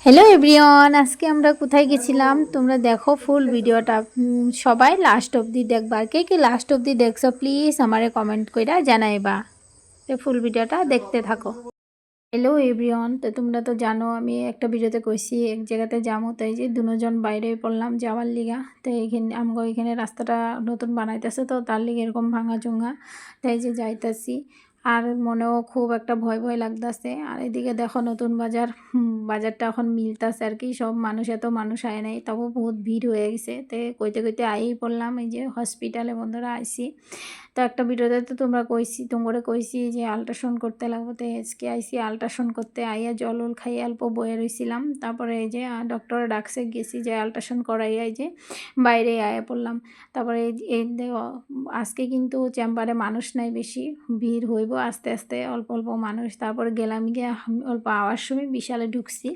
Hello everyone, আজকে আমরা কোথায় গেছিলাম তোমরা দেখো ফুল ভিডিওটা। সবাই লাস্ট অবধি দেখবা। কে কে লাস্ট অবধি দেখছো প্লিজ আমারে কমেন্ট কইরা জানাইবা। তো ফুল ভিডিওটা দেখতে থাকো। হ্যালো এভরিওয়ান, তো তোমরা তো জানো আমি একটা ভিডিওতে কইছি এক জায়গাতে যাবো, তাই যে দুজন বাইরে পড়লাম যাওয়ার লিগা। তো এইখানে আমগো এখানে রাস্তাটা নতুন বানাইতেছে, তো তার লিগে এরকম ভাঙা চুঙ্গা, তাই যে যাইতাছি। আর মনেও খুব একটা ভয় ভয় লাগতেছে। আর এদিকে দেখো নতুন বাজার, বাজারটা এখন মিলতাছে আর কি। সব মানুষ, এত মানুষ আয় নাই, তবু বহুত ভিড় হয়ে গেছে। তো কইতে কইতে আইই পড়লাম এই যে হসপিটালে, বন্ধুরা আইসি। তো একটা ভিডিওতে তো তোমরা কইছি যে আল্ট্রাসাউন্ড করতে লাগবো, তো আজকে আইসি আল্ট্রাসাউন্ড করতে। আইয়া জল উল খাইয়ে অল্প বয়ে রইছিলাম, তারপরে এই যে ডক্টরের ডাকছে গেছি যে আল্ট্রাসাউন্ড করাইয়া এই যে বাইরে আয়া পড়লাম। তারপরে এই আজকে কিন্তু চেম্বারে মানুষ নাই বেশি, ভিড় হইব আস্তে আস্তে, অল্প অল্প মানুষ। তারপরে গেলাম গিয়ে অল্প আওয়ার সময় বিশালে ঢুকছি।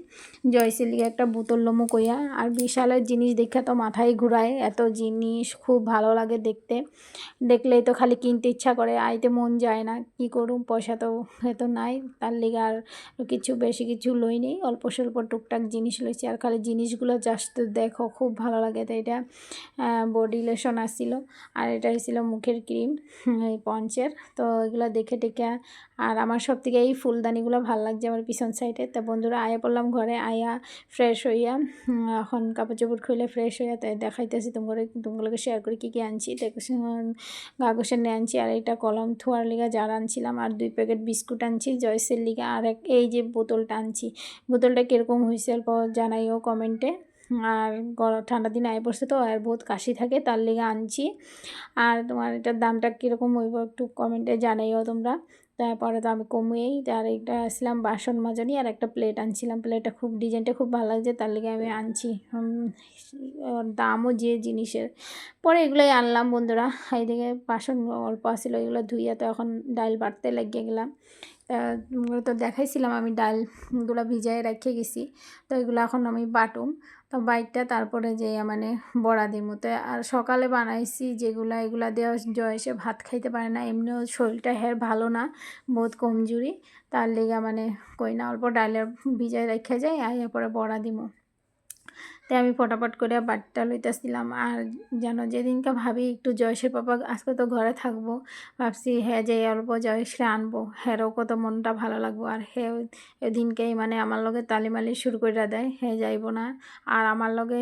জয়সের লিগে একটা বোতল লমু কইয়া। আর বিশালের জিনিস দেখে তো মাথায় ঘুরায়, এত জিনিস খুব ভালো লাগে দেখতে। দেখলেই তো খালি কিনতে ইচ্ছা করে, আইতে মন যায় না। কি করুম, পয়সা তো এত নাই, তার লিগে আর কিছু বেশি কিছু লই নেই, অল্প স্বল্প টুকটাক জিনিস লইছি। আর খালি জিনিসগুলো জাস্ট দেখো খুব ভালো লাগে। তো এটা বডি লোশন আসছিল, আর এটা হয়েছিল মুখের ক্রিম এই পঞ্চের। তো এগুলো দেখে টেকে। আর আমার সব থেকে এই ফুলদানিগুলো ভালো লাগছে আমার পিছন সাইডে। তা বন্ধুরা আয়া পড়লাম ঘরে, আয়া ফ্রেশ হইয়া এখন কাপড় চোপড় খুলে ফ্রেশ হইয়া তাই দেখাইতেছি তোমাগুলোকে শেয়ার করে কী কী আনছি। কাগজের নিয়ে আনছি, আর এটা কলম থোয়ার লিগা জার আনছিলাম, আর 2 প্যাকেট বিস্কুট আনছি জয়সের লিগা। আর এই যে বোতলটা আনছি, বোতলটা কীরকম হয়েছে অল্প জানাইও কমেন্টে। আর ঠান্ডা দিন আয় পড়ছে তো, আর বহুত কাশি থাকে, তার লিগে আনছি। আর তোমার এটার দামটা কীরকম হইব একটু কমেন্টে জানাইও তোমরা। তারপরে তো আমি কমিয়েই। আর একটা আসলাম বাসন মাজানি, আর একটা প্লেট আনছিলাম। প্লেটটা খুব ডিজাইনটা খুব ভালো লাগছে, তার লিগে আমি আনছি। দামও যে জিনিসের, পরে এগুলোই আনলাম বন্ধুরা। এইদিকে বাসন অল্প আসছিল, এগুলো ধুইয়া তো এখন ডাল বাটতে লাগিয়ে গেলাম। তো দেখাইছিলাম আমি ডালগুলো ভিজাই রেখে গেছি, তো এগুলো এখন আমি বাটুম। তো বাইকটা তারপরে যে মানে বড়া দিই মতো। আর সকালে বানাইছি যেগুলা, এগুলা দেওয়া জয়সে ভাত খাইতে পারে না, এমনিও শরীরটা ভালো না, বহুত কমজোরি। তার লেগা মানে কই না অল্প ডালের ভিজাই রেখে যায়, আর এরপরে বড়া দিমো। তাই আমি ফটাফট করে বাটটা লইতেছিলাম। আর যেন যেদিনকে ভাবি একটু জয়সের পাপা আজকে তো ঘরে থাকবো, ভাবছি হ্যাঁ যে অল্প জয়সে আনবো, হ্যাঁরও কত মনটা ভালো লাগবো। আর হ্যাঁ এদিনকেই মানে আমার লগে তালিমালি শুরু করে দেয়, হ্যাঁ যাইব না। আর আমার লগে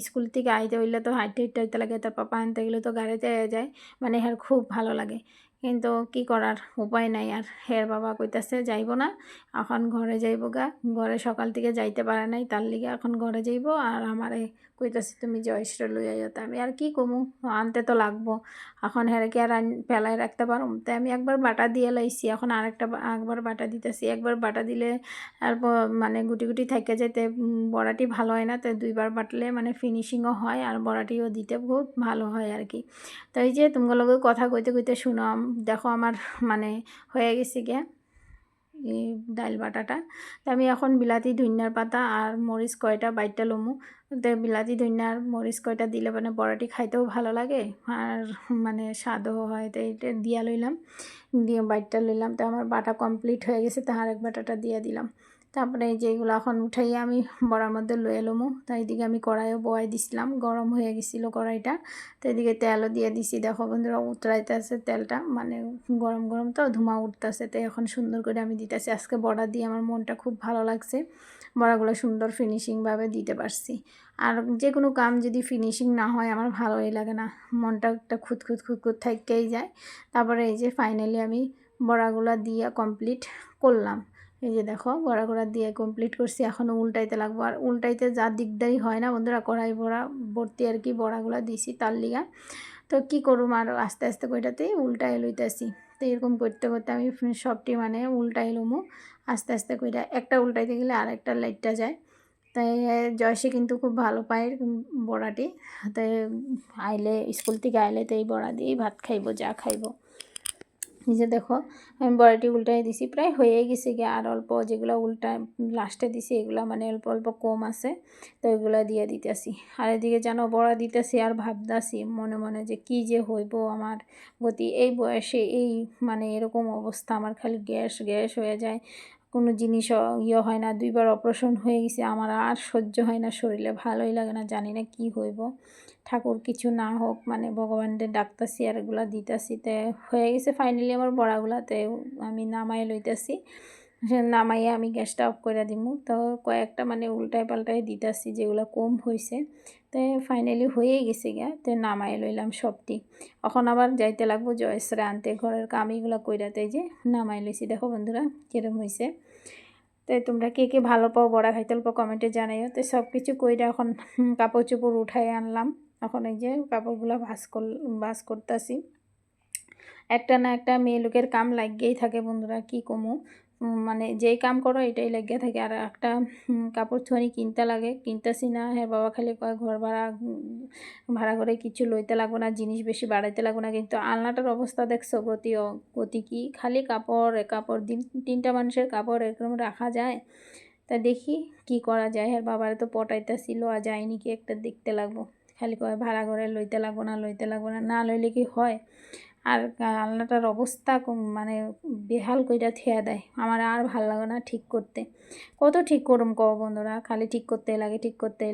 স্কুল থেকে আইতে হইলে তো হাইটে হাইটে হইতে লাগে, তার পাপা আনতে গেলে তো গাড়িতে যায়, মানে হ্যাঁ খুব ভালো লাগে। কিন্তু কি করার উপায় নাই। আর হের বাবা কইতাছে যাইব না, এখন ঘরে যাইব গা। ঘরে সকাল থেকে যাইতে পারে নাই, তার লিগে এখন ঘরে যাইব। আর আমারে কইতাছে তুমি জয়শ্রী লই আইও। তা আমি আর কি কমু, আনতে তো লাগবো। এখন হেরে কি আর ফেলাই রাখতে পারো। তাই আমি একবার বাটা দিয়ে লাইছি, এখন একবার বাটা দিতেছি। একবার বাটা দিলে আর মানে গুটি গুটি থেকে যেতে বড়াটি ভালো হয় না, তো 2বার বাটলে মানে ফিনিশিংও হয়, আর বড়াটিও দিতে বহুত ভালো হয় আর কি। তো এই যে তোমাগুলোকে কথা কইতে কইতে শুনো, দেখো আমার মানে হয়ে গেছে গিয়া এই ডাল বাটাটা। তো আমি এখন বিলাতি ধনিয়ার পাতা আর মরিচ কয়টা বাইটটা লমু। তো বিলাতি ধনিয়ার মরিচ কয়টা দিলে মানে বড়াটি খাইতেও ভালো লাগে, আর মানে স্বাদও হয়। তো এটা দিয়া লইলাম, দিয়ে বাইটটা লইলাম। তো আমার বাটা কমপ্লিট হয়ে গেছে, তো আরেক বাটাটা দিয়ে দিলাম। তারপরে এই যে এগুলো এখন উঠাইয়া আমি বড়ার মধ্যে লয়ে লমু। তাই এদিকে আমি কড়াইও বয়াই দিছিলাম, গরম হয়ে গেছিলো কড়াইটা। তো এদিকে তেলও দিয়ে দিছি, দেখো বন্ধুরা উতরাইতেছে তেলটা, মানে গরম গরম তো ধোঁয়া উঠতেছে। তো এখন সুন্দর করে আমি দিতেছি। আজকে বড়া দিয়ে আমার মনটা খুব ভালো লাগছে, বড়াগুলো সুন্দর ফিনিশিংভাবে দিতে পারছি। আর যে কোনো কাম যদি ফিনিশিং না হয় আমার ভালোই লাগে না, মনটা একটা খুঁতখুত খুঁতখুত থাকেই যায়। তারপরে এই যে ফাইনালি আমি বড়াগুলো দিয়ে কমপ্লিট করলাম। এই যে দেখো বড়াগুলো দিয়ে কমপ্লিট করছি, এখনও উল্টাইতে লাগবো। আর উল্টাইতে যা দিকদারি হয় না বন্ধুরা, কড়াই বড়া ভর্তি আর কি বড়াগুলো দিছি তার লিগা। তো কি করুম, আর আস্তে আস্তে কইটাতেই উল্টাই লইতেছি। তো এরকম করতে করতে আমি সবটি মানে উল্টাই লমু আস্তে আস্তে কইটা। একটা উল্টাইতে গেলে আর একটা লাইটটা যায়। তাই জয়সে কিন্তু খুব ভালো পায় বড়াটি। তাই আইলে স্কুল থেকে আইলে তো এই বড়া দিয়েই ভাত খাইব, যা খাইব। নিজে দেখো আমি বড়াটি উল্টাই দিছি, প্রায় হয়ে গেছে গিয়ে। আর অল্প যেগুলো উল্টা লাস্টে দিছি এগুলো মানে অল্প অল্প কম আছে, তো এগুলো দিয়ে দিতেছি। আর এদিকে যেন বড়া দিতেছি আর ভাবতাছি মনে মনে যে কি যে হইব আমার গতি, এই বয়সে এই মানে এরকম অবস্থা, আমার খালি গ্যাস গ্যাস হয়ে যায়। কোনো জিনিস ইয়ে হয় না, 2বার অপারেশন হয়ে গেছে, আমার আর সহ্য হয় না, শরীরে ভালোই লাগে না, জানি না কি হইব। ঠাকুর কিছু না হোক, মানে ভগবানদের ডাকতাছি আর এগুলা দিতাছি, তে হয়ে গেছে ফাইনালি আমার বড়াগুলাতে আমি নামাই লইতাছি। নামাইয়ে আমি গ্যাসটা অফ করে দিমু। তো কয়েকটা মানে উল্টায় পাল্টায় দিতাছি যেগুলো কম হয়েছে। তো ফাইনালি হয়ে গেছে গিয়া, তো নামাই লইলাম সবটি। এখন আবার যাইতে লাগবো জয়শ্রী আনতে, ঘরের কাম এগুলো কইরাতে যে নামাই লইছি। দেখো বন্ধুরা কিরম হয়েছে। তো তোমরা কে কে ভালো পাও বড়া খাইতে, অল্প কমেন্টে জানাইও। তো সব কিছু কইরা এখন কাপড় চোপড় উঠাই আনলাম। এখন এই যে কাপড়গুলো ভাঁজ করতেছি। একটা না একটা মেয়ে লোকের কাম লাগিয়েই থাকে বন্ধুরা, কি কমু। মানে যেই কাম করো এটাই লাগিয়ে থাকে। আর একটা কাপড় থনি কিনতে লাগে, কিনতেছি না। হ্যাঁ বাবা খালি কয় ঘর ভাড়া ভাড়া করে কিছু লইতে লাগবো না, জিনিস বেশি বাড়াইতে লাগবো না। কিন্তু আলনাটার অবস্থা দেখছো গতি কি, খালি কাপড় 3টা মানুষের কাপড় এরকম রাখা যায়? তা দেখি কি করা যায়। হ্যাঁ বাবারে তো পটাইতেছিল, আর যায়নি কি একটা দেখতে লাগবো। খালি কয় ভাড়া করে লইতে লাগবো না, না লইলে কি হয়। আর আলনাটার অবস্থা মানে বেহাল কইরা থিয়া দেয়। আমার আর ভাল লাগে না ঠিক করতে। কত ঠিক করুম কও বন্ধুরা, খালি ঠিক করতেই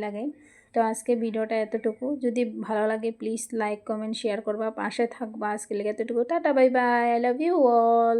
লাগে। তো আজকে ভিডিওটা এতটুকু। যদি ভালো লাগে প্লিজ লাইক কমেন্ট শেয়ার করবা, পাশে থাকবা। আজকে লেগে এতটুকু, tata bye bye, I love you all.